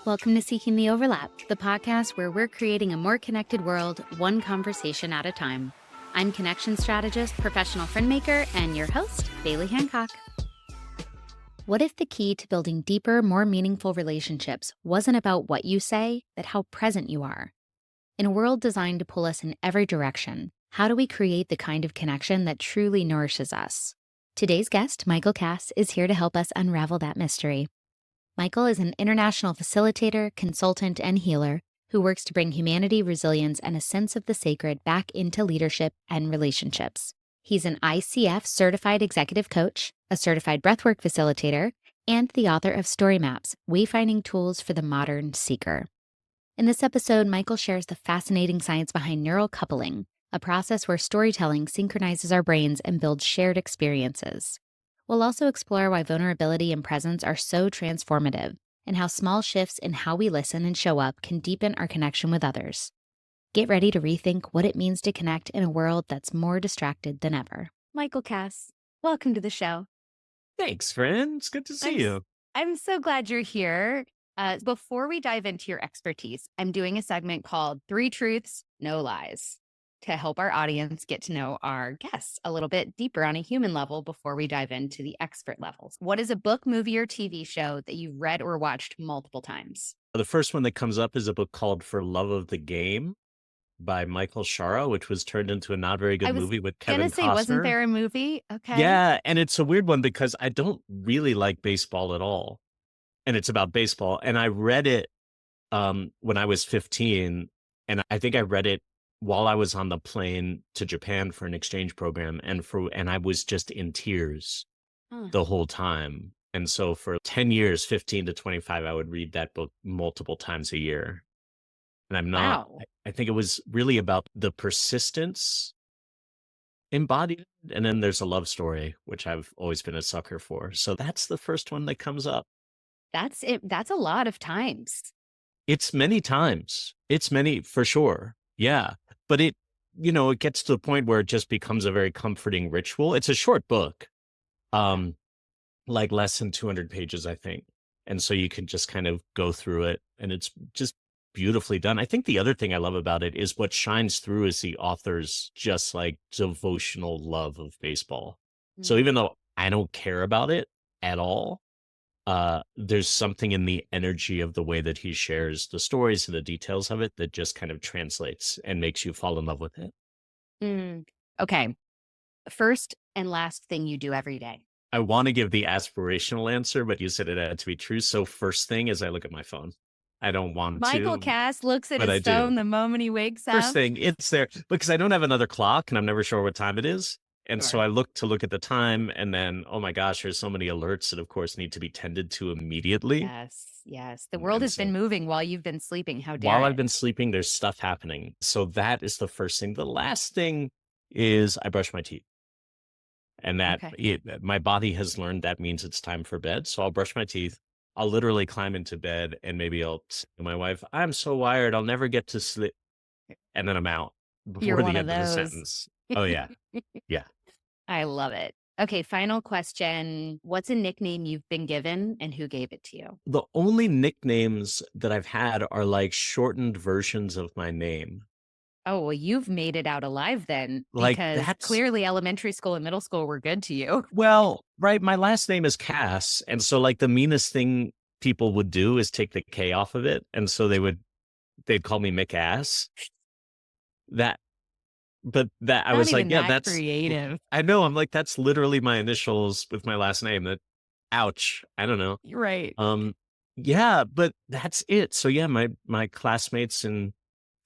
Welcome to Seeking the Overlap, the podcast where we're creating a more connected world, one conversation at a time. I'm connection strategist, professional friend maker, and your host, Baily Hancock. What if the key to building deeper, more meaningful relationships wasn't about what you say, but how present you are? In a world designed to pull us in every direction, how do we create the kind of connection that truly nourishes us? Today's guest, Michael Kass, is here to help us unravel that mystery. Michael is an international facilitator, consultant, and healer who works to bring humanity, resilience, and a sense of the sacred back into leadership and relationships. He's an ICF certified executive coach, a certified breathwork facilitator, and the author of Story Maps, Wayfinding Tools for the Modern Seeker. In this episode, Michael shares the fascinating science behind neural coupling, a process where storytelling synchronizes our brains and builds shared experiences. We'll also explore why vulnerability and presence are so transformative and how small shifts in how we listen and show up can deepen our connection with others. Get ready to rethink what it means to connect in a world that's more distracted than ever. Michael Kass, welcome to the show. Thanks, friend. It's good to see you. I'm so glad you're here. Before we dive into your expertise, I'm doing a segment called 3 Truths, No Lies, to help our audience get to know our guests a little bit deeper on a human level before we dive into the expert levels. What is a book, movie, or TV show that you've read or watched multiple times? The first one that comes up is a book called For Love of the Game by Michael Shara, which was turned into a not very good movie with Kevin Costner. Wasn't there a movie? Okay. Yeah, and it's a weird one because I don't really like baseball at all. And it's about baseball. And I read it when I was 15, and I think I read it while I was on the plane to Japan for an exchange program, and I was just in tears the whole time. And so for 10 years, 15 to 25, I would read that book multiple times a year. And I'm not, Wow. I think it was really about the persistence embodied. And then there's a love story, which I've always been a sucker for. So that's the first one that comes up. That's it. That's a lot of times. It's many times. It's many for sure. Yeah. But it gets to the point where it just becomes a very comforting ritual. It's a short book. Like less than 200 pages, I think. And so you can just kind of go through it, and it's just beautifully done. I think the other thing I love about it is what shines through is the author's just like devotional love of baseball. So even though I don't care about it at all, there's something in the energy of the way that he shares the stories and the details of it that just kind of translates and makes you fall in love with it. Okay. First and last thing you do every day. I want to give the aspirational answer, but you said it had to be true. So first thing is I look at my phone. I don't want Michael to. Kass looks at but his phone the moment he wakes up. First thing, it's there because I don't have another clock and I'm never sure what time it is. And so Sure. I look at the time, and then, oh my gosh, there's so many alerts that of course need to be tended to immediately. Yes. The world has been moving while you've been sleeping. How dare While it? I've been sleeping, there's stuff happening. So that is the first thing. The last thing is I brush my teeth. And my body has learned that means it's time for bed. So I'll brush my teeth. I'll literally climb into bed, and maybe I'll say to my wife, I'm so wired, I'll never get to sleep. And then I'm out before the end of the sentence. Oh, yeah. Yeah. I love it. Okay, final question. What's a nickname you've been given and who gave it to you? The only nicknames that I've had are like shortened versions of my name. Oh, well, you've made it out alive then, Like, because clearly elementary school and middle school were good to you. Well, right. My last name is Kass. And so like the meanest thing people would do is take the K off of it. And so they'd call me McAss. I was like, yeah, that's creative. I know. I'm like, that's literally my initials with my last name. Ouch. I don't know. Right. Yeah, but that's it. So yeah, my classmates in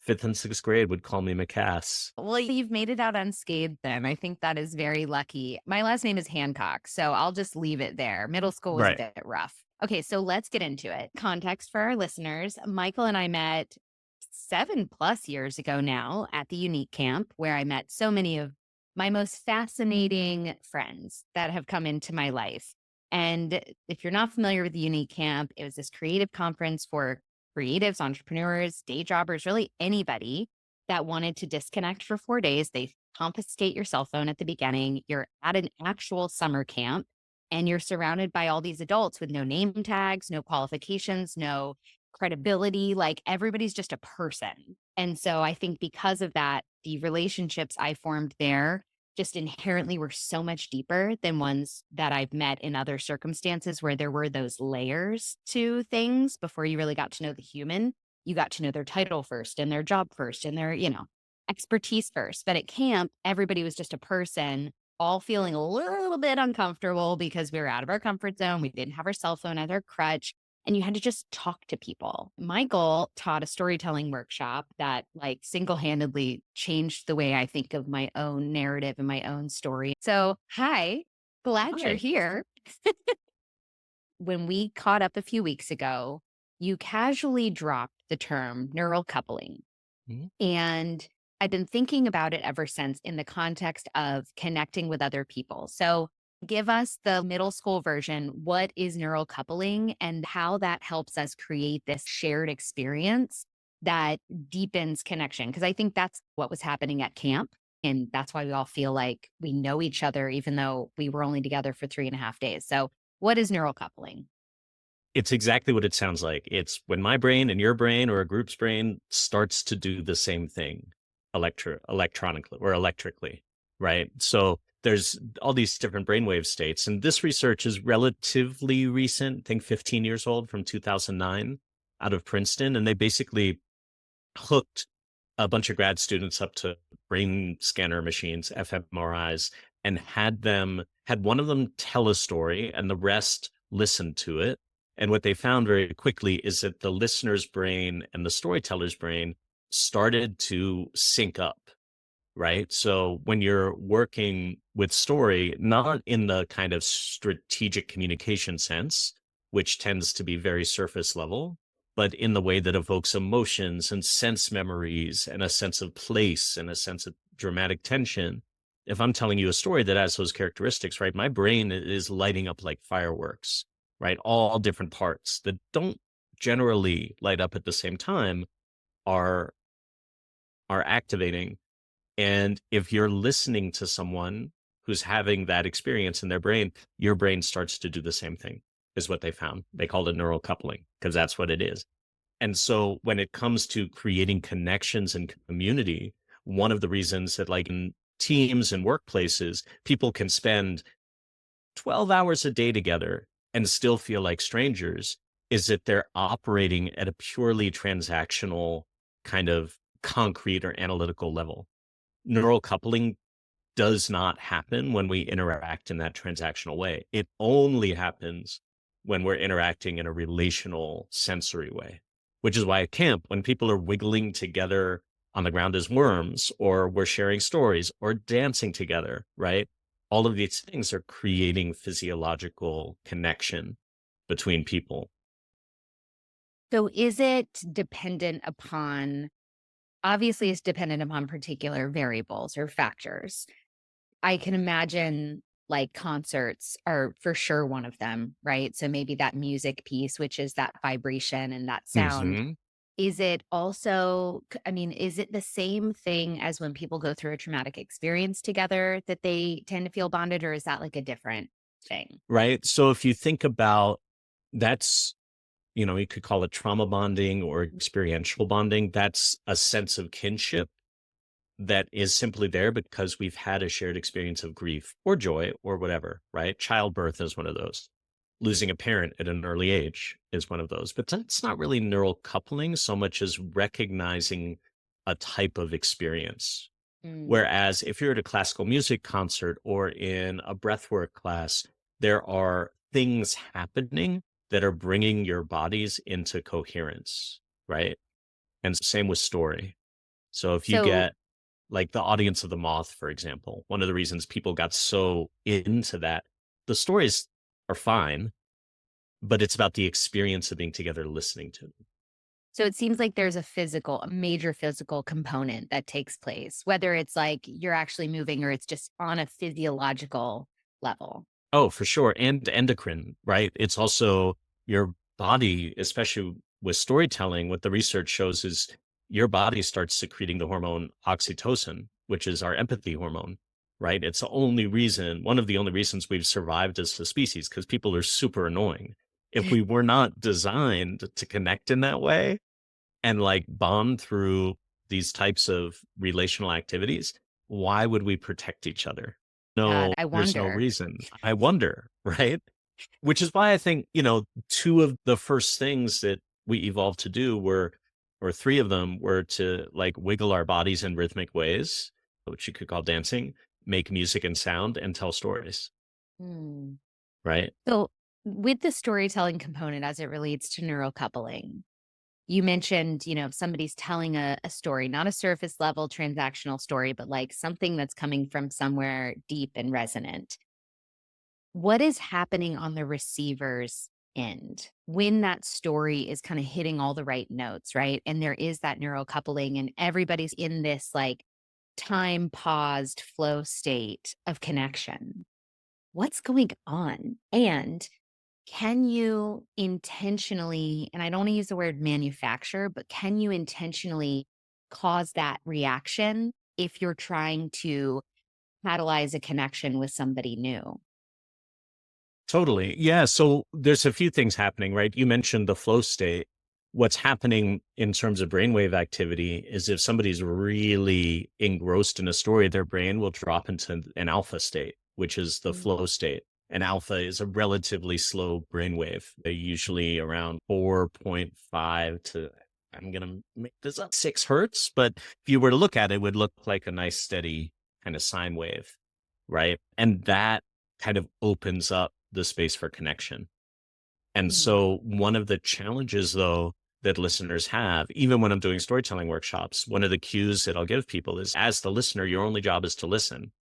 5th and 6th grade would call me McCass. Well, you've made it out unscathed then. I think that is very lucky. My last name is Hancock, so I'll just leave it there. Middle school was a bit rough. Okay, so let's get into it. Context for our listeners. Michael and I met 7+ years ago now at the Unique Camp, where I met so many of my most fascinating friends that have come into my life. And if you're not familiar with the Unique Camp, it was this creative conference for creatives, entrepreneurs, day jobbers, really anybody that wanted to disconnect for 4 days. They confiscate your cell phone at the beginning. You're at an actual summer camp, and you're surrounded by all these adults with no name tags, no qualifications, no credibility, like everybody's just a person. And so I think because of that, the relationships I formed there just inherently were so much deeper than ones that I've met in other circumstances where there were those layers to things before you really got to know the human. You got to know their title first and their job first and their, expertise first. But at camp, everybody was just a person, all feeling a little bit uncomfortable because we were out of our comfort zone. We didn't have our cell phone as our crutch, and you had to just talk to people. Michael taught a storytelling workshop that like single-handedly changed the way I think of my own narrative and my own story. So, hi, glad you're Hi. here. When we caught up a few weeks ago, you casually dropped the term neural coupling. Mhm. And I've been thinking about it ever since in the context of connecting with other people. So, give us the middle school version. What is neural coupling and how that helps us create this shared experience that deepens connection? Because I think that's what was happening at camp. And that's why we all feel like we know each other, even though we were only together for 3.5 days. So, what is neural coupling? It's exactly what it sounds like. It's when my brain and your brain or a group's brain starts to do the same thing electronically or electrically, right? So there's all these different brainwave states. And this research is relatively recent, I think 15 years old from 2009 out of Princeton. And they basically hooked a bunch of grad students up to brain scanner machines, fMRIs, and had one of them tell a story and the rest listen to it. And what they found very quickly is that the listener's brain and the storyteller's brain started to sync up, right? So when you're working with story, not in the kind of strategic communication sense, which tends to be very surface level, but in the way that evokes emotions and sense memories and a sense of place and a sense of dramatic tension. If I'm telling you a story that has those characteristics, right, my brain is lighting up like fireworks, right? All different parts that don't generally light up at the same time are activating, and if you're listening to someone who's having that experience in their brain, your brain starts to do the same thing, is what they found. They called it neural coupling because that's what it is. And so when it comes to creating connections and community, one of the reasons that, like in teams and workplaces, people can spend 12 hours a day together and still feel like strangers is that they're operating at a purely transactional kind of concrete or analytical level. Neural coupling does not happen when we interact in that transactional way. It only happens when we're interacting in a relational, sensory way, which is why at camp, when people are wiggling together on the ground as worms, or we're sharing stories or dancing together, right? All of these things are creating physiological connection between people. So, is it dependent upon, obviously, it's dependent upon particular variables or factors. I can imagine like concerts are for sure one of them, right? So maybe that music piece, which is that vibration and that sound. Mhm. Is it also, I mean, is it the same thing as when people go through a traumatic experience together that they tend to feel bonded, or is that like a different thing? Right? So if you think about that's you could call it trauma bonding or experiential bonding. That's a sense of kinship that is simply there because we've had a shared experience of grief or joy or whatever, right? Childbirth is one of those. Losing a parent at an early age is one of those. But that's not really neural coupling so much as recognizing a type of experience. Mm. Whereas if you're at a classical music concert or in a breathwork class, there are things happening that are bringing your bodies into coherence, right? And same with story. So if you So, get like the audience of the moth, for example, one of the reasons people got so into that, the stories are fine, but it's about the experience of being together listening to them. so it seems like there's a major physical component that takes place, whether it's like you're actually moving or it's just on a physiological level. Oh, for sure. And endocrine, right? It's also your body, especially with storytelling, what the research shows is your body starts secreting the hormone oxytocin, which is our empathy hormone, right? One of the only reasons we've survived as a species, because people are super annoying. If we were not designed to connect in that way and like bond through these types of relational activities, why would we protect each other? God, No, I there's no wonder. reason. I wonder, right? Which is why I think, two of the first things that we evolved to do were, or three of them were to like wiggle our bodies in rhythmic ways, which you could call dancing, make music and sound, and tell stories, Hmm. right? So, with the storytelling component as it relates to neural coupling, you mentioned, if somebody's telling a story, not a surface level transactional story, but like something that's coming from somewhere deep and resonant. What is happening on the receiver's end when that story is kind of hitting all the right notes, right? And there is that neural coupling, and everybody's in this like time paused flow state of connection. What's going on? And can you intentionally, and I don't want to use the word manufacture, but can you intentionally cause that reaction if you're trying to catalyze a connection with somebody new? Totally. Yeah. So there's a few things happening, right? You mentioned the flow state. What's happening in terms of brainwave activity is if somebody's really engrossed in a story, their brain will drop into an alpha state, which is the Mm. flow state. And alpha is a relatively slow brainwave. They're usually around 4.5 to, I'm going to make this up, 6 hertz. But if you were to look at it, it would look like a nice, steady kind of sine wave, right? And that kind of opens up the space for connection. And Mm. so one of the challenges though that listeners have, even when I'm doing storytelling workshops, one of the cues that I'll give people is as the listener, your only job is to listen.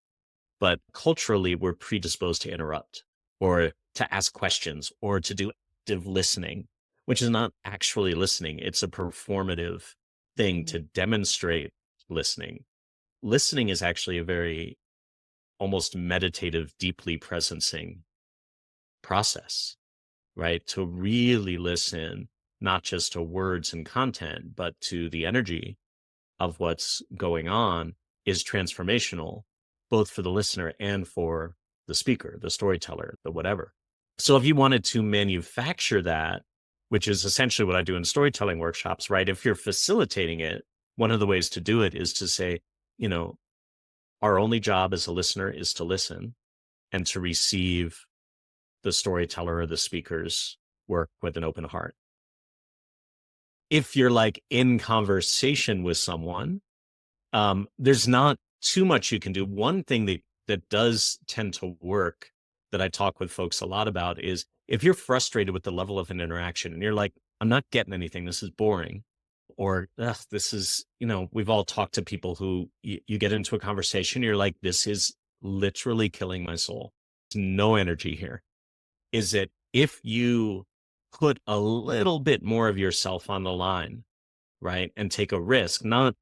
But culturally, we're predisposed to interrupt or to ask questions or to do active listening, which is not actually listening. It's a performative thing to Mm. demonstrate listening. Listening is actually a very almost meditative, deeply presencing process, right? To really listen, not just to words and content, but to the energy of what's going on is transformational, both for the listener and for the speaker, the storyteller, the whatever. So if you wanted to manufacture that, which is essentially what I do in storytelling workshops, right? If you're facilitating it, one of the ways to do it is to say, you know, our only job as a listener is to listen and to receive the storyteller or the speaker's work with an open heart. If you're like in conversation with someone, there's not too much you can do. One thing that does tend to work that I talk with folks a lot about is if you're frustrated with the level of an interaction and you're like, I'm not getting anything, this is boring. Or "Ugh, this is, we've all talked to people who you get into a conversation, you're like, this is literally killing my soul. There's no energy here. Is it if you put a little bit more of yourself on the line, right? And take a risk, not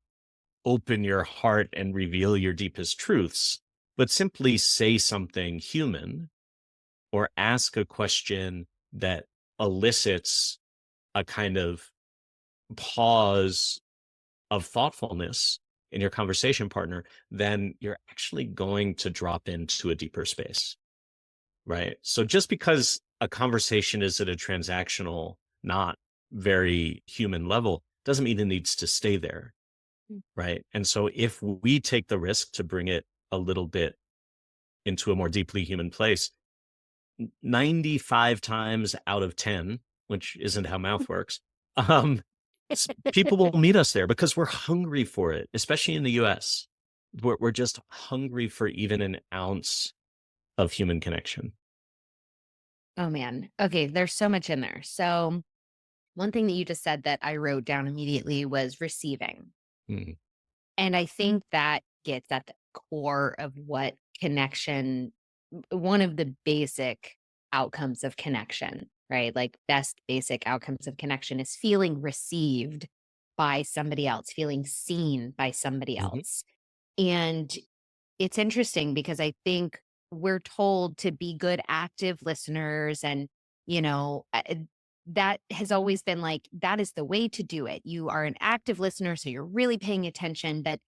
open your heart and reveal your deepest truths, but simply say something human or ask a question that elicits a kind of pause of thoughtfulness in your conversation partner, then you're actually going to drop into a deeper space. Right. So just because a conversation is at a transactional, not very human level, doesn't mean it needs to stay there. Mm. Right. And so if we take the risk to bring it a little bit into a more deeply human place, 95 times out of 10, which isn't how mouth works, um, people will meet us there because we're hungry for it, especially in the US. We're just hungry for even an ounce of human connection. Oh man. Okay, there's so much in there. So, one thing that you just said that I wrote down immediately was receiving. Mm, And I think that gets at the core of what connection, one of the basic outcomes of connection, right? Like, best basic outcomes of connection is feeling received by somebody else, feeling seen by somebody mhm. else. And it's interesting because I think we're told to be good active listeners, and, that has always been like, that is the way to do it. You are an active listener, so you're really paying attention. But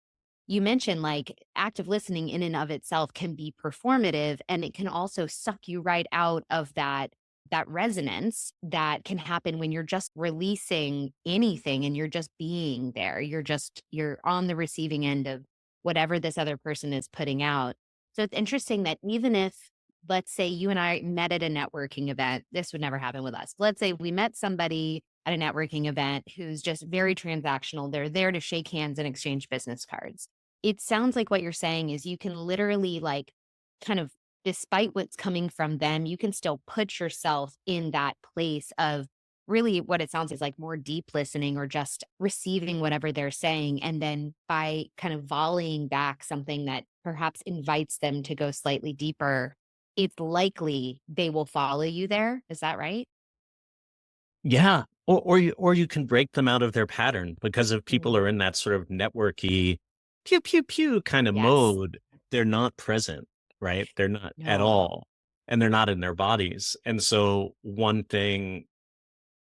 you mentioned like active listening in and of itself can be performative, and it can also suck you right out of that that resonance that can happen when you're just releasing anything and you're just being there. You're on the receiving end of whatever this other person is putting out. So it's interesting that even if, let's say you and I met at a networking event, this would never happen with us. Let's say we met somebody at a networking event who's just very transactional. They're there to shake hands and exchange business cards. It sounds like what you're saying is you can literally like kind of, despite what's coming from them, you can still put yourself in that place of really what it sounds is like more deep listening or just receiving whatever they're saying. And then by kind of volleying back something that perhaps invites them to go slightly deeper, it's likely they will follow you there. Is that right? Yeah. Or you can break them out of their pattern, because if people Mm. are in that sort of networky pew pew pew kind of Yes. mode, they're not present, right? They're not at No. all. And they're not in their bodies. And so one thing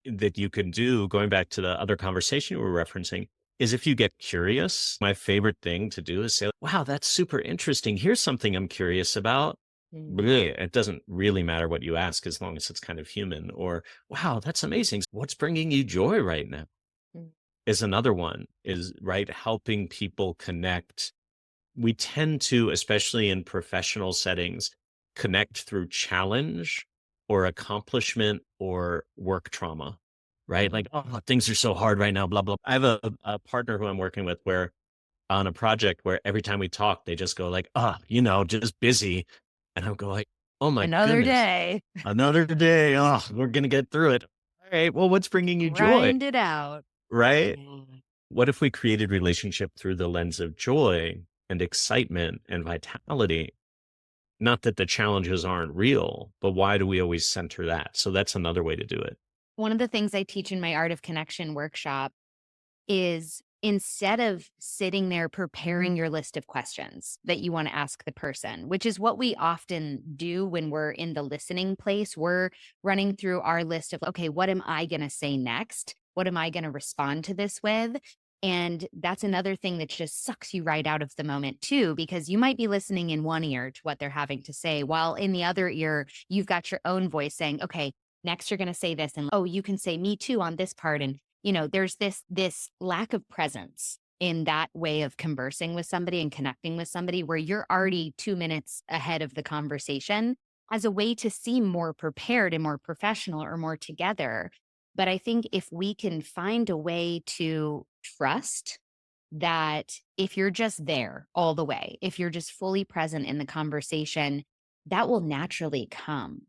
that you can do, going back to the other conversation you were referencing, is if you get curious, my favorite thing to do is say, wow, that's super interesting. Here's something I'm curious about. Mm, Bleh, it doesn't really matter what you ask as long as it's kind of human. Or, wow, that's amazing. What's bringing you joy right now? mm, Is another one, is right, helping people connect. We tend to, especially in professional settings, connect through challenge or accomplishment or work trauma, right? mm. Like, oh, things are so hard right now, blah, blah. I have a partner who I'm working with where on a project where every time we talk, they just go like, just busy. And I'll go like, oh my Another goodness, day. another day. Oh, we're going to get through it. All right. Well, what's bringing you joy? Grind it out. Right? Yeah. What if we created relationship through the lens of joy and excitement and vitality? Not that the challenges aren't real, but why do we always center that? So that's another way to do it. One of the things I teach in my Art of Connection workshop is instead of sitting there preparing your list of questions that you want to ask the person, which is what we often do when we're in the listening place, we're running through our list of, okay, what am I going to say next? What am I going to respond to this with? And that's another thing that just sucks you right out of the moment, too, because you might be listening in one ear to what they're having to say, while in the other ear, you've got your own voice saying, okay, next you're going to say this. And oh, you can say me too on this part. And there's this lack of presence in that way of conversing with somebody and connecting with somebody where you're already 2 minutes ahead of the conversation as a way to seem more prepared and more professional or more together. But I think if we can find a way to trust that if you're just there all the way, if you're just fully present in the conversation, that will naturally come.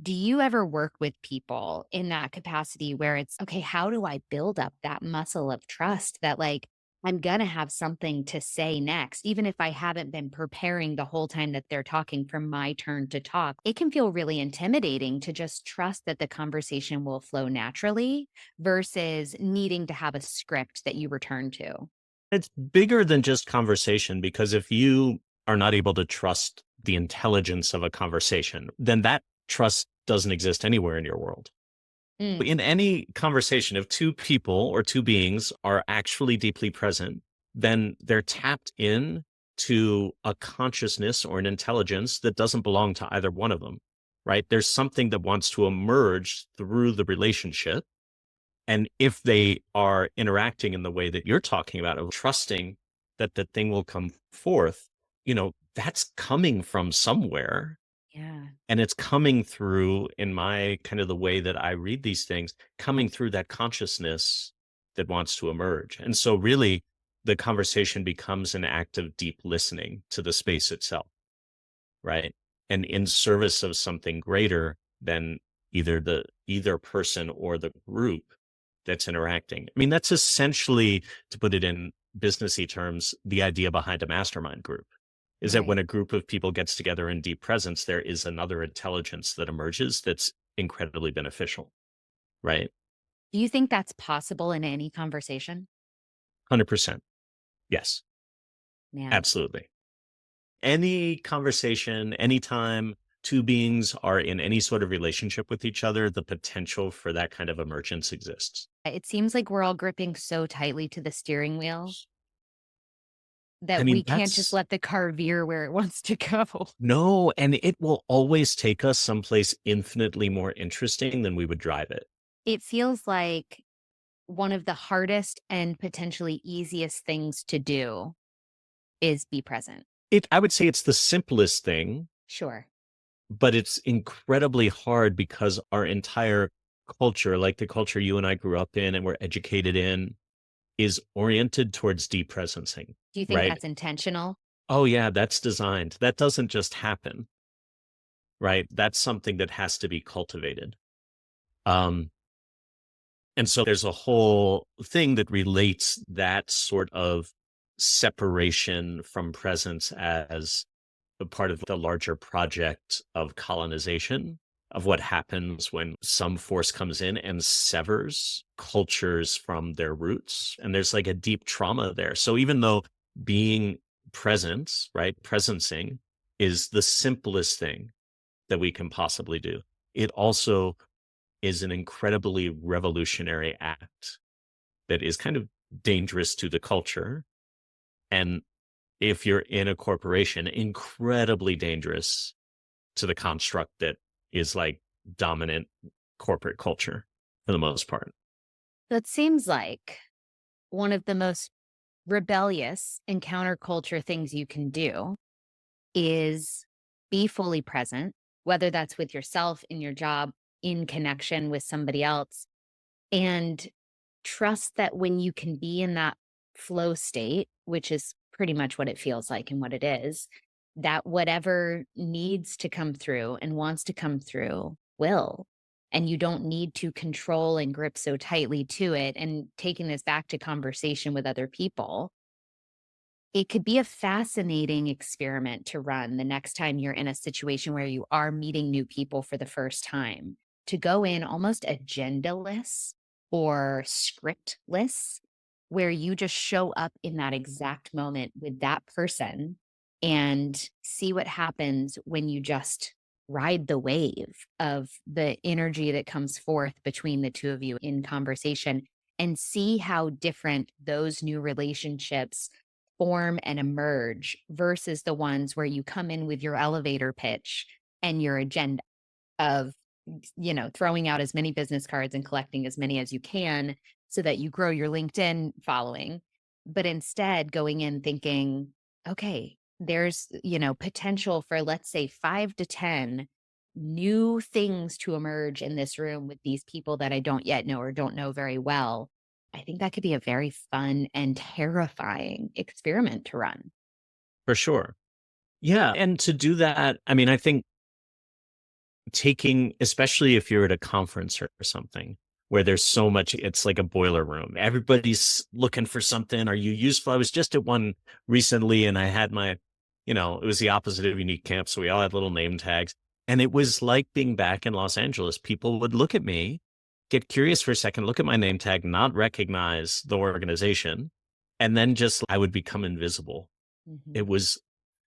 Do you ever work with people in that capacity where it's, okay, how do I build up that muscle of trust that like I'm going to have something to say next, even if I haven't been preparing the whole time that they're talking for my turn to talk? It can feel really intimidating to just trust that the conversation will flow naturally versus needing to have a script that you return to. It's bigger than just conversation, because if you are not able to trust the intelligence of a conversation, then that trust doesn't exist anywhere in your world. Mm, In any conversation, if two people or two beings are actually deeply present, then they're tapped in to a consciousness or an intelligence that doesn't belong to either one of them, right? There's something that wants to emerge through the relationship. And if they are interacting in the way that you're talking about, of trusting that the thing will come forth, that's coming from somewhere. yeah. And it's coming through, in my kind of the way that I read these things, coming through that consciousness that wants to emerge. And so really the conversation becomes an act of deep listening to the space itself, right? And in service of something greater than either person or the group that's interacting. I mean, that's essentially, to put it in businessy terms, the idea behind a mastermind group, is that when Right. a group of people gets together in deep presence, there is another intelligence that emerges that's incredibly beneficial, right? Do you think that's possible in any conversation? 100%. Yes, Man. absolutely. Any conversation, anytime two beings are in any sort of relationship with each other, the potential for that kind of emergence exists. It seems like we're all gripping so tightly to the steering wheel that I we mean, can't just that's let the car veer where it wants to go. no, and it will always take us someplace infinitely more interesting than we would drive it. It feels like one of the hardest and potentially easiest things to do is be present. I would say it's the simplest thing, Sure. but it's incredibly hard because our entire culture, like the culture you and I grew up in and were educated in, is oriented towards depresencing, Do you think right? that's intentional? Oh yeah, that's designed. That doesn't just happen, right? That's something that has to be cultivated. Um, and so there's a whole thing that relates that sort of separation from presence as a part of the larger project of colonization, of what happens when some force comes in and severs cultures from their roots. And there's like a deep trauma there. So even though being present, right, presencing is the simplest thing that we can possibly do, it also is an incredibly revolutionary act that is kind of dangerous to the culture. And if you're in a corporation, incredibly dangerous to the construct that is like dominant corporate culture for the most part. That seems like one of the most rebellious and counterculture things you can do is be fully present, whether that's with yourself in your job, in connection with somebody else, and trust that when you can be in that flow state, which is pretty much what it feels like and what it is, that whatever needs to come through and wants to come through will. And you don't need to control and grip so tightly to it. And taking this back to conversation with other people, it could be a fascinating experiment to run the next time you're in a situation where you are meeting new people for the first time, to go in almost agendaless or scriptless, where you just show up in that exact moment with that person and see what happens when you just ride the wave of the energy that comes forth between the two of you in conversation, and see how different those new relationships form and emerge versus the ones where you come in with your elevator pitch and your agenda of, throwing out as many business cards and collecting as many as you can so that you grow your LinkedIn following. But instead, going in thinking, okay, there's, potential for, let's say, 5 to 10 new things to emerge in this room with these people that I don't yet know or don't know very well. I think that could be a very fun and terrifying experiment to run. For sure. Yeah. And to do that, I mean, I think taking, especially if you're at a conference or something where there's so much, it's like a boiler room. Everybody's looking for something. Are you useful? I was just at one recently and I had my, it was the opposite of unique camp. So we all had little name tags. And it was like being back in Los Angeles. People would look at me, get curious for a second, look at my name tag, not recognize the organization. And then just I would become invisible. Mhm. It was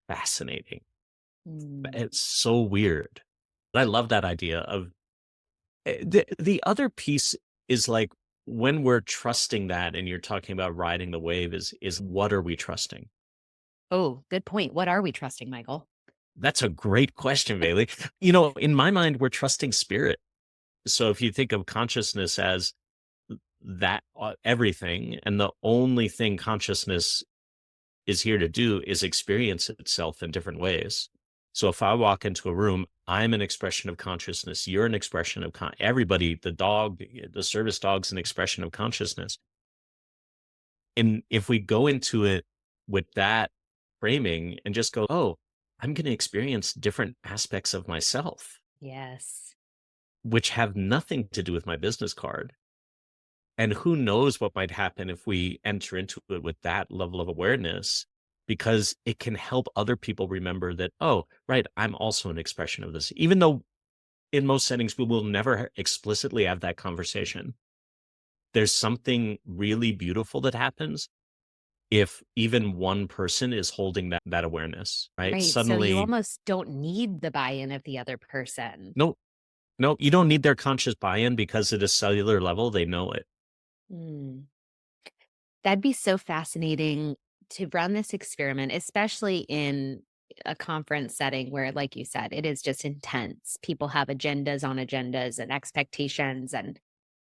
fascinating. Mm. It's so weird. I love that idea of the other piece is like when we're trusting that and you're talking about riding the wave is what are we trusting? Oh, good point. What are we trusting, Michael? That's a great question, Bailey. In my mind, we're trusting spirit. So if you think of consciousness as that everything, and the only thing consciousness is here to do is experience itself in different ways. So if I walk into a room, I'm an expression of consciousness. You're an expression of everybody, the dog, the service dog's an expression of consciousness. And if we go into it with that framing and just go, oh, I'm going to experience different aspects of myself, Yes. which have nothing to do with my business card. And who knows what might happen if we enter into it with that level of awareness, because it can help other people remember that, oh, right, I'm also an expression of this. Even though in most settings, we will never explicitly have that conversation. There's something really beautiful that happens if even one person is holding that awareness, right? Right. So you Suddenly, almost don't need the buy-in of the other person. no, no, you don't need their conscious buy-in because at a cellular level, they know it. Mm. That'd be so fascinating to run this experiment, especially in a conference setting where, like you said, it is just intense. People have agendas on agendas and expectations and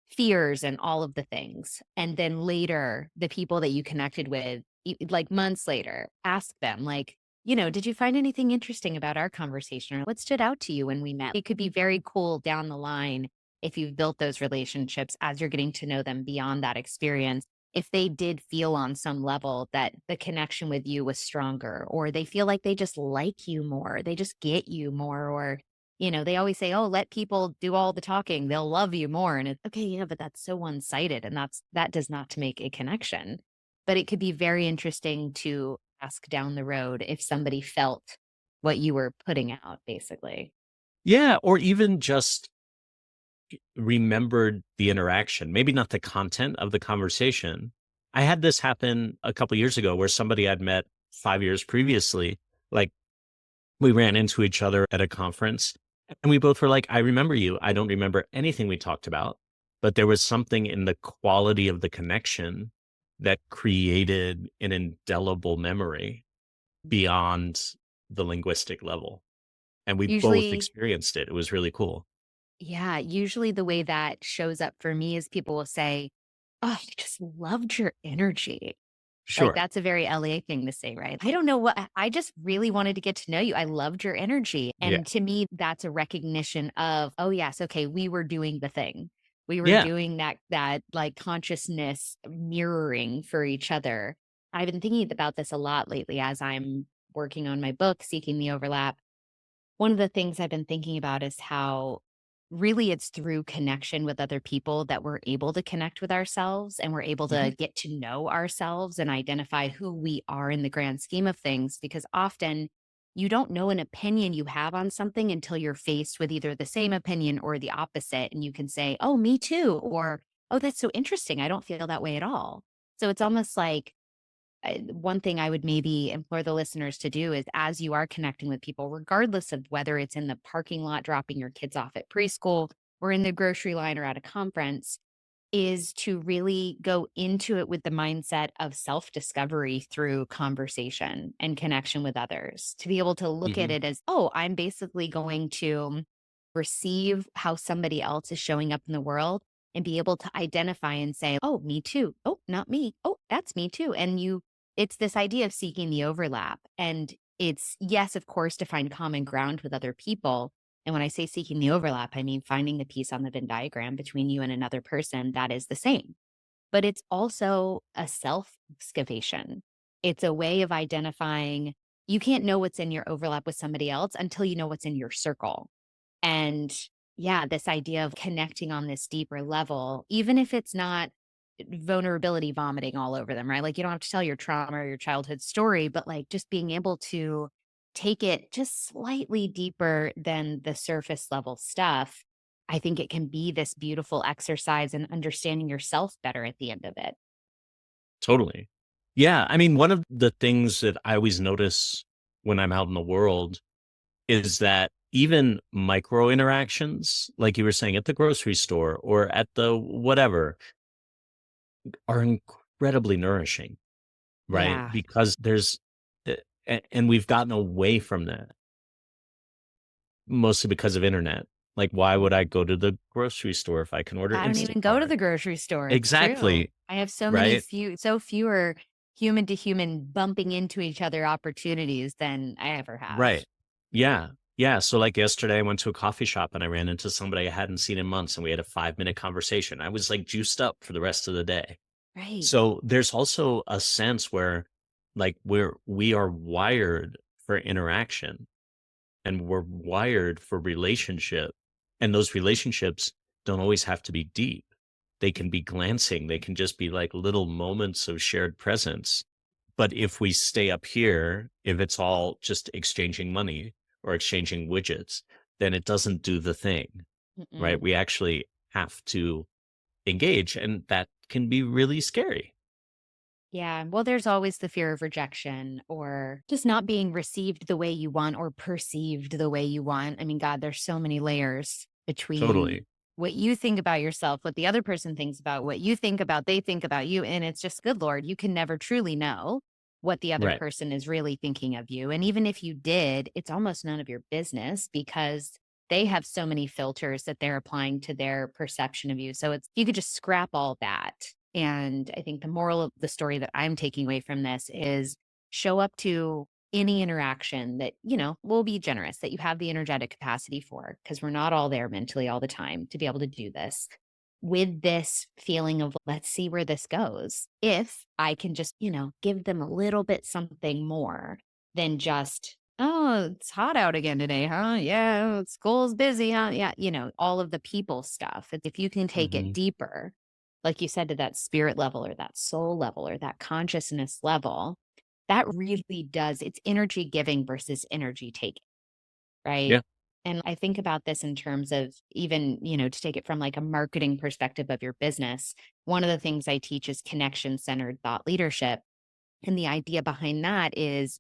fears and all of the things. And then later, the people that you connected with, like months later, ask them, like, did you find anything interesting about our conversation or what stood out to you when we met? It could be very cool down the line if you've built those relationships as you're getting to know them beyond that experience. If they did feel on some level that the connection with you was stronger, or they feel like they just like you more, they just get you more, or they always say, "Oh, let people do all the talking. They'll love you more." And it's okay, yeah, but that's so one-sided and that does not to make a connection. But it could be very interesting to ask down the road if somebody felt what you were putting out, basically. Yeah, or even just remembered the interaction, maybe not the content of the conversation. I had this happen a couple years ago where somebody I'd met 5 years previously, like, we ran into each other at a conference, and we both were like, "I remember you. I don't remember anything we talked about, but there was something in the quality of the connection that created an indelible memory beyond the linguistic level." And we both Usually experienced it. It was really cool. Yeah, usually the way that shows up for me is people will say, "Oh, I just loved your energy." Like, Sure. that's a very LA thing to say, right? I don't know what I just really wanted to get to know you. I loved your energy. Yeah. And to me, that's a recognition of, oh yes, okay, we were doing the thing. We were Yeah. doing that like consciousness mirroring for each other. I've been thinking about this a lot lately as I'm working on my book, Seeking the Overlap. One of the things I've been thinking about is how really it's through connection with other people that we're able to connect with ourselves and we're able Mhm. to get to know ourselves and identify who we are in the grand scheme of things. Because often you don't know an opinion you have on something until you're faced with either the same opinion or the opposite. And you can say, "Oh, me too." Or, "Oh, that's so interesting. I don't feel that way at all." So it's almost like one thing I would maybe implore the listeners to do is as you are connecting with people, regardless of whether it's in the parking lot dropping your kids off at preschool or in the grocery line or at a conference, is to really go into it with the mindset of self discovery through conversation and connection with others. To be able to look at Mhm. it as, oh, I'm basically going to receive how somebody else is showing up in the world and be able to identify and say, oh, me too. Oh, not me. Oh, that's me too. And it's this idea of seeking the overlap. And it's, yes, of course, to find common ground with other people. And when I say seeking the overlap, I mean finding the piece on the Venn diagram between you and another person that is the same. But it's also a self excavation. It's a way of identifying, you can't know what's in your overlap with somebody else until you know what's in your circle. And yeah, this idea of connecting on this deeper level, even if it's not vulnerability vomiting all over them, right? Like you don't have to tell your trauma or your childhood story, but like just being able to take it just slightly deeper than the surface level stuff. I think it can be this beautiful exercise in understanding yourself better at the end of it. Totally. Yeah, I mean, one of the things that I always notice when I'm out in the world is that even micro interactions, like you were saying at the grocery store or at the whatever, are incredibly nourishing, right? Yeah. Because there's and we've gotten away from that mostly because of internet. Like, why would I go to the grocery store if I can order I don't even go to Instacart? the grocery store. It's true. Exactly, I have right? so fewer human to human bumping into each other opportunities than I ever have. Right. Yeah. Yeah. So, like yesterday, I went to a coffee shop and I ran into somebody I hadn't seen in months, and we had a 5-minute conversation. I was like juiced up for the rest of the day. Right. So, there's also a sense where, like, we are wired for interaction and we're wired for relationship. And those relationships don't always have to be deep. They can be glancing, they can just be like little moments of shared presence. But if we stay up here, if it's all just exchanging money or exchanging widgets, then it doesn't do the thing, right? Mm-mm. We actually have to engage, and that can be really scary. Yeah. Well, there's always the fear of rejection or just not being received the way you want or perceived the way you want. I mean, God, there's so many layers between Totally. what you think about yourself, what the other person thinks about, what you think about, they think about you. And it's just good Lord, you can never truly know. what the other Right. person is really thinking of you. And even if you did, it's almost none of your business because they have so many filters that they're applying to their perception of you. So it's, you could just scrap all that. And I think the moral of the story that I'm taking away from this is show up to any interaction that, will be generous, that you have the energetic capacity for, because we're not all there mentally all the time to be able to do this with this feeling of let's see where this goes. If I can just, give them a little bit something more than just, oh, it's hot out again today, huh? Yeah, school's busy, huh? Yeah, all of the people stuff. If you can take it Hmm. deeper, like you said, to that spirit level or that soul level or that consciousness level, that really does, it's energy giving versus energy taking, right? Yeah, And I think about this in terms of even, to take it from like a marketing perspective of your business. One of the things I teach is connection centered thought leadership. And the idea behind that is,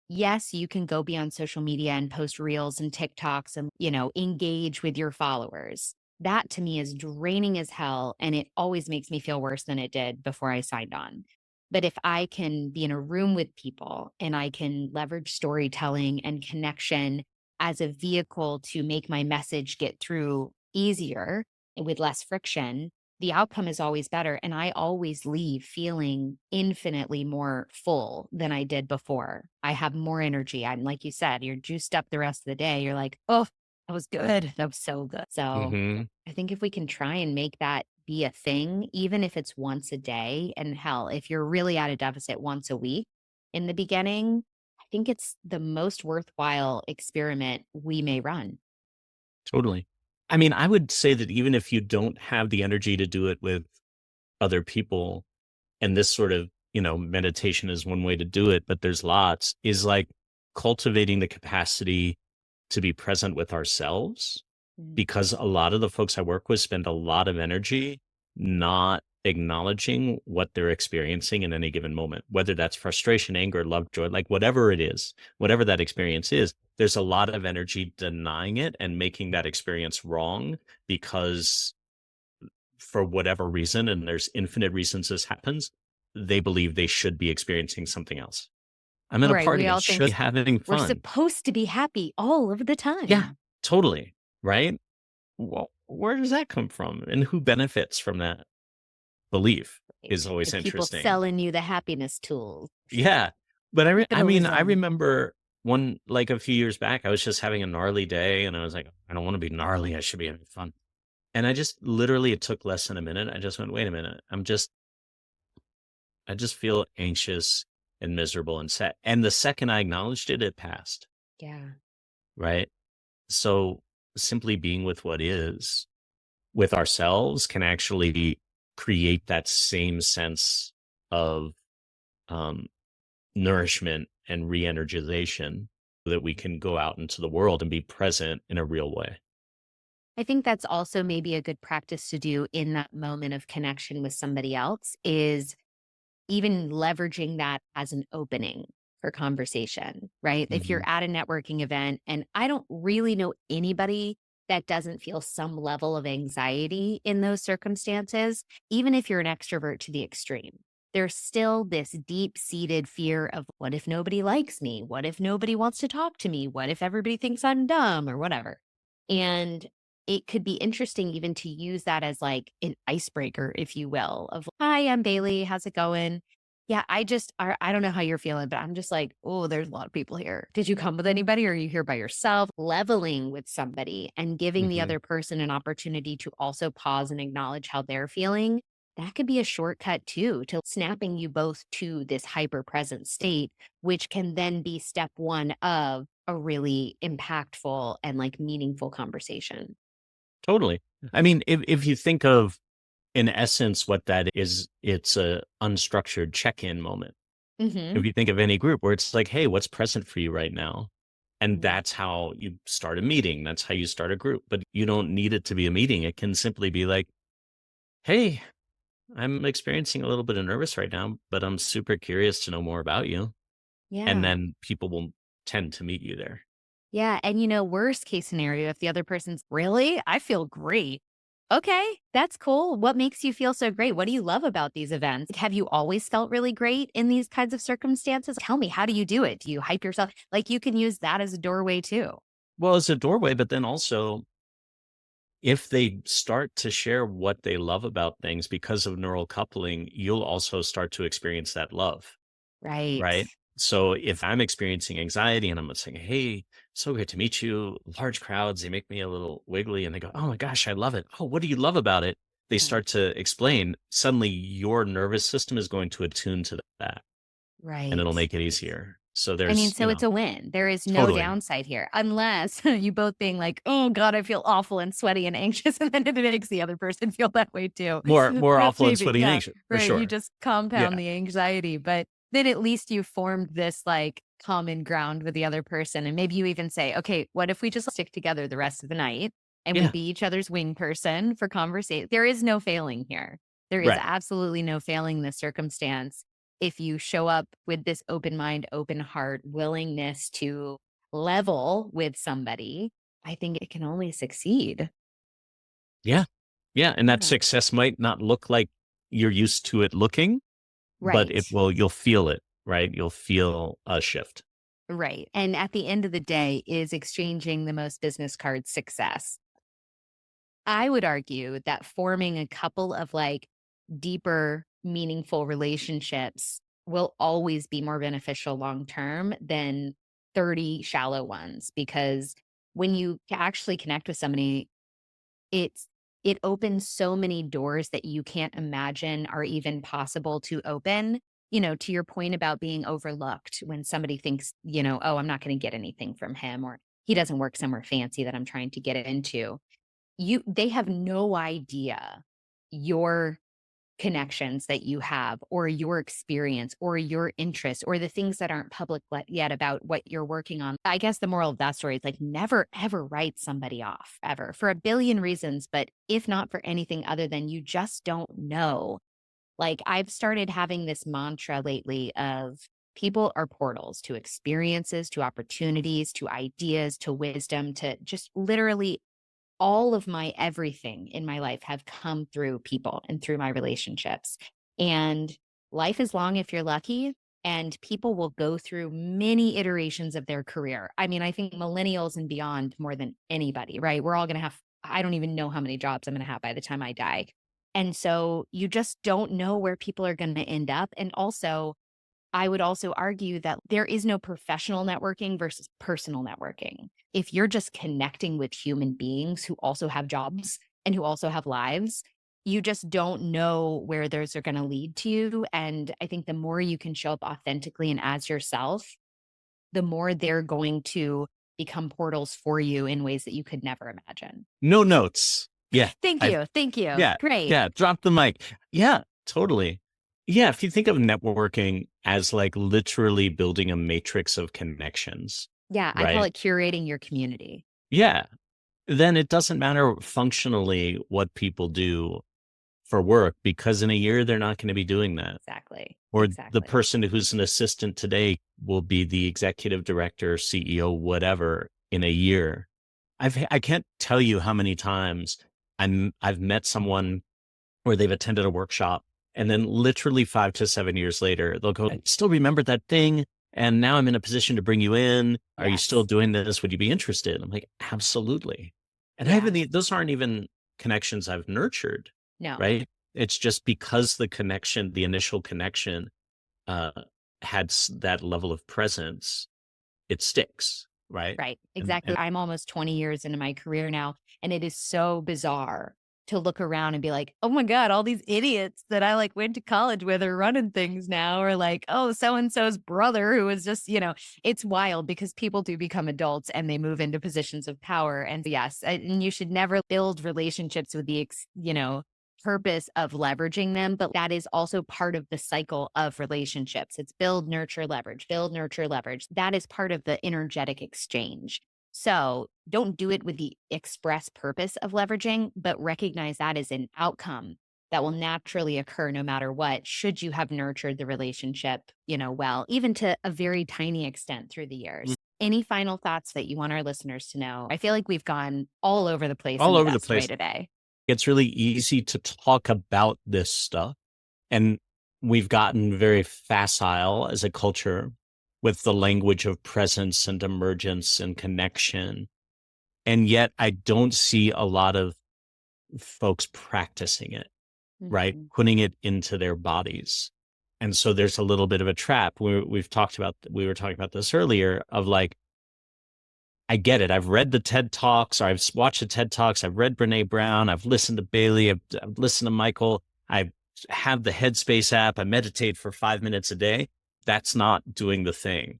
yes, you can go be on social media and post reels and TikToks and, engage with your followers. That to me is draining as hell. And it always makes me feel worse than it did before I signed on. But if I can be in a room with people and I can leverage storytelling and connection as a vehicle to make my message get through easier and with less friction, the outcome is always better. And I always leave feeling infinitely more full than I did before. I have more energy. I'm like you said, you're juiced up the rest of the day. You're like, oh, that was good. That was so good. So hmm, I think if we can try and make that be a thing, even if it's once a day, and hell, if you're really at a deficit once a week in the beginning, I think it's the most worthwhile experiment we may run. totally. I mean, I would say that even if you don't have the energy to do it with other people, and this sort of, meditation is one way to do it, but there's lots, is like cultivating the capacity to be present with ourselves, Mm. because a lot of the folks I work with spend a lot of energy not acknowledging what they're experiencing in any given moment, whether that's frustration, anger, love, joy, like whatever it is, whatever that experience is, there's a lot of energy denying it and making that experience wrong because for whatever reason, and there's infinite reasons this happens, they believe they should be experiencing something else. I'm at a Right. party. We I all should think be having we're fun. supposed to be happy all of the Yeah, time. totally. Right? Well, where does that come from? And who benefits from that belief Right. is always The people interesting. selling you the happiness tools. Yeah. But I mean, I Capitalism. remember one like a few years back, I was just having a gnarly day and I was like, I don't want to be gnarly. I should be having fun. And I just literally, it took less than a minute. I just went, wait a minute. I just feel anxious and miserable and sad. And the second I acknowledged it, it passed. Yeah. Right. So simply being with what is with ourselves can actually create that same sense of um, nourishment and re-energization so that we can go out into the world and be present in a real way. I think that's also maybe a good practice to do in that moment of connection with somebody else is even leveraging that as an opening for conversation, right? If you're Mhm. at a networking event, and I don't really know anybody that doesn't feel some level of anxiety in those circumstances, even if you're an extrovert to the extreme. There's still this deep seated fear of what if nobody likes me? What if nobody wants to talk to me? What if everybody thinks I'm dumb or whatever? And it could be interesting even to use that as like an icebreaker, if you will, of hi, I'm Bailey. How's it going? Yeah, I don't know how you're feeling, but I'm just like, oh, there's a lot of people here. Did you come with anybody or are you here by yourself? Leveling with somebody and giving the Mhm. other person an opportunity to also pause and acknowledge how they're feeling. That could be a shortcut too to snapping you both to this hyper present state, which can then be step one of a really impactful and like meaningful conversation. Totally. I mean, if you think of in essence what that is, it's a unstructured check-in moment. Hmm. If you think of any group where it's like, "Hey, what's present for you right now?" And Yeah. that's how you start a meeting, that's how you start a group, but you don't need it to be a meeting, it can simply be like, "Hey, I'm experiencing a little bit of nervous right now, but I'm super curious to know more about you." And Yeah. then people will tend to meet you there. Yeah. And worst case scenario, if the other person's really, I feel great. Okay, that's cool. What makes you feel so great? What do you love about these events? Have you always felt really great in these kinds of circumstances? Tell me, how do you do it? Do you hype yourself? Like, you can use that as a doorway too. Well, it's a doorway, but then also if they start to share what they love about things because of neural coupling, you'll also start to experience that love, Right. right? So if I'm experiencing anxiety and I'm saying, "Hey, so good to meet you," large crowds, they make me a little wiggly and they go, "Oh my gosh, I love it. Oh, what do you love about it?" They Right. start to explain. Suddenly your nervous system is going to attune to that and it'll Right. make it easier. So I mean, there's, so it's a win. There is no totally downside here, unless you both being like, "Oh god, I feel awful and sweaty and anxious," and then it makes the other person feel that way too. more awful and Maybe, sweaty and yeah, anxious for right. You sure. just compound Yeah. the anxiety, but then at least you formed this like common ground with the other person, and maybe you even say, "Okay, what if we just stick together the rest of the night and we Yeah. be each other's wing person for conversation?" There is no failing here. There is Right. absolutely no failing in this circumstance if you show up with this open mind, open heart, willingness to level with somebody, I think it can only succeed. Yeah. Yeah, and that Yeah. success might not look like you're used to it looking, but Right. you'll feel it, right? You'll feel a shift. Right. And at the end of the day, is exchanging the most business cards success? I would argue that forming a couple of like deeper, meaningful relationships will always be more beneficial long term than 30 shallow ones. Because when you actually connect with somebody, It's it opens so many doors that you can't imagine are even possible to open. To your point about being overlooked when somebody thinks, "Oh, I'm not gonna get anything from him," or "He doesn't work somewhere fancy that I'm trying to get into." They have no idea your connections that you have or your experience or your interests or the things that aren't public yet about what you're working on. I guess the moral of that story is like never ever write somebody off ever for a billion reasons, but if not for anything other than you just don't know. Like I've started having this mantra lately of people are portals to experiences, to opportunities, to ideas, to wisdom, to just literally all of my everything in my life have come through people and through my relationships. And life is long if you're lucky, and people will go through many iterations of their career. I mean, I think millennials and beyond more than anybody, right? We're all going to have, I don't even know how many jobs I'm going to have by the time I die. And so you just don't know where people are going to end up. And also, I would also argue that there is no professional networking versus personal networking. If you're just connecting with human beings who also have jobs and who also have lives, you just don't know where those are going to lead to you. And I think the more you can show up authentically and as yourself, the more they're going to become portals for you in ways that you could never imagine. No notes. Yeah. Thank I've you. Thank you. yeah, Great. yeah, drop the mic. Yeah, totally. Yeah, if you think of networking as, like, literally building a matrix of connections, Yeah. I call right? it curating your community. Yeah, then it doesn't matter functionally what people do for work because in a year, they're not gonna be doing that. Exactly. Or the Exactly. person who's an assistant today will be the executive director, CEO, whatever, in a year. I can't tell you how many times I've met someone where they've attended a workshop, and then literally 5 to 7 years later, they'll go, "I still remember that thing, and now I'm in a position to bring you in. Are you still Yes. doing this? Would you be interested?" I'm like, "Absolutely." And I Yeah. haven't those aren't even connections I've nurtured, No. right? It's just because the initial connection, uh, had that level of presence, it sticks, right? Right. And Exactly. I'm almost 20 years into my career now, and it is so bizarre to look around and be like, "Oh my god, all these idiots that I like went to college with are running things now," or like, "Oh, so and so's brother who is just, it's wild because people do become adults and they move into positions of power. And yes, and you should never build relationships with the purpose of leveraging them, but that is also part of the cycle of relationships. It's build, nurture, leverage. That is part of the energetic exchange. So don't do it with the express purpose of leveraging, but recognize that as an outcome that will naturally occur no matter what, should you have nurtured the relationship, well, even to a very tiny extent through the mm, years. Any final thoughts that you want our listeners to know? I feel like we've gone all over the place in all the over the best way place. today. it's really easy to talk about this stuff. And we've gotten very facile as a culture with the language of presence and emergence and connection. And yet I don't see a lot of folks practicing it, right? Mhm. Putting it into their bodies. And so there's a little bit of a trap. We were talking about this earlier of like, I get it. I've read the TED Talks, or I've watched the TED Talks. I've read Brene Brown. I've listened to Baily. I've listened to Michael. I have the Headspace app. I meditate for 5 minutes a day. That's not doing the thing,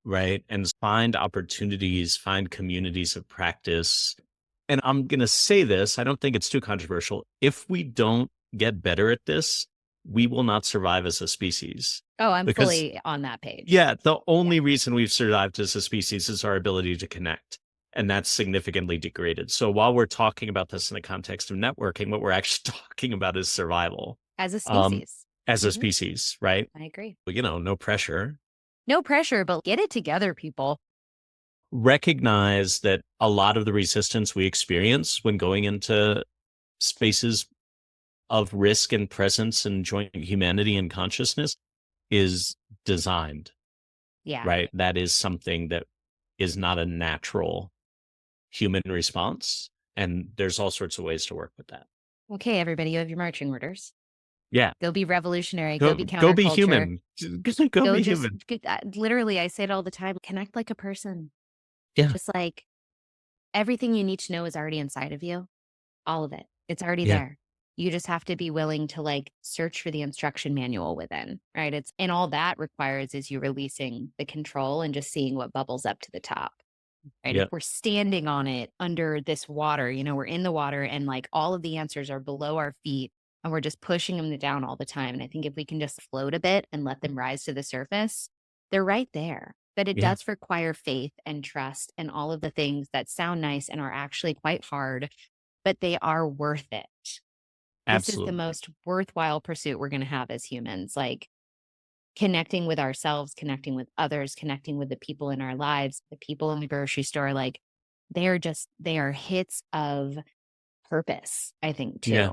right? And find opportunities, find communities of practice. And I'm going to say this, I don't think it's too controversial. If we don't get better at this, we will not survive as a species. Oh, I'm Because fully on that page. yeah, the Yeah. only reason we've survived as a species is our ability to connect. And that's significantly degraded. So while we're talking about this in the context of networking, what we're actually talking about is survival As a um, species. as a Mhm. species, right? I agree. But, no pressure. No pressure, but get it together, people. Recognize that a lot of the resistance we experience when going into spaces of risk and presence and joint humanity and consciousness is designed, Yeah. right? That is something that is not a natural human response. And there's all sorts of ways to work with that. Okay, everybody, you have your marching orders. Yeah. Go be revolutionary. Go be Go be counterculture. human. Go Go be just human. literally, I say it all the time. Connect like a person. Yeah. Just like everything you need to know is already inside of you. All of it. It's already Yeah. there. You just have to be willing to like search for the instruction manual within, right? And all that requires is you releasing the control and just seeing what bubbles up to the top. Right. Yeah. If we're standing on it under this water, we're in the water and like all of the answers are below our feet and we're just pushing them down all the time. And I think if we can just float a bit and let them rise to the surface, they're right there. But it Yeah. does require faith and trust and all of the things that sound nice and are actually quite hard, but they are worth it. This is the Absolutely. most worthwhile pursuit we're going to have as humans. Like, connecting with ourselves, connecting with others, connecting with the people in our lives, the people in the grocery store, like they are hits of purpose, I think, too. Yeah.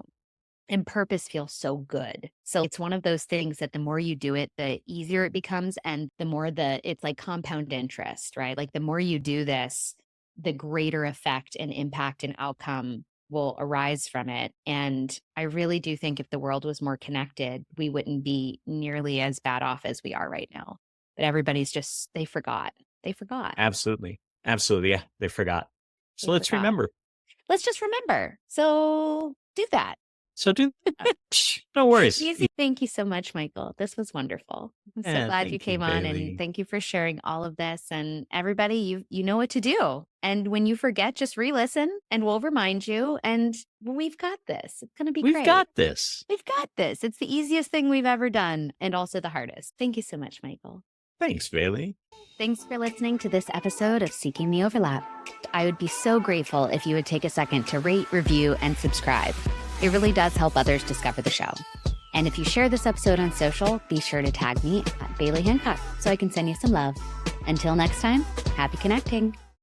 And purpose feels so good. So it's one of those things that the more you do it, the easier it becomes. And the more it's like compound interest, right? Like the more you do this, the greater effect and impact and outcome will arise from it. And I really do think if the world was more connected, we wouldn't be nearly as bad off as we are right now. But everybody's just, they forgot. They forgot. Absolutely. Absolutely. Yeah. They forgot. They So let's forgot. remember. Let's just remember. So do that. So do that. No worries. Easy. Thank you so much, Michael. This was wonderful. I'm so Yeah, glad you thank you, came on, and Baily. thank you for sharing all of this. And everybody, you know what to do. And when you forget, just re-listen and we'll remind you. And we've got this. It's going to be We've great. got this. We've got this. It's the easiest thing we've ever done and also the hardest. Thank you so much, Michael. Thanks, Baily. Thanks for listening to this episode of Seeking the Overlap. I would be so grateful if you would take a second to rate, review, and subscribe. It really does help others discover the show. And if you share this episode on social, be sure to tag me at Baily Hancock so I can send you some love. Until next time, happy connecting.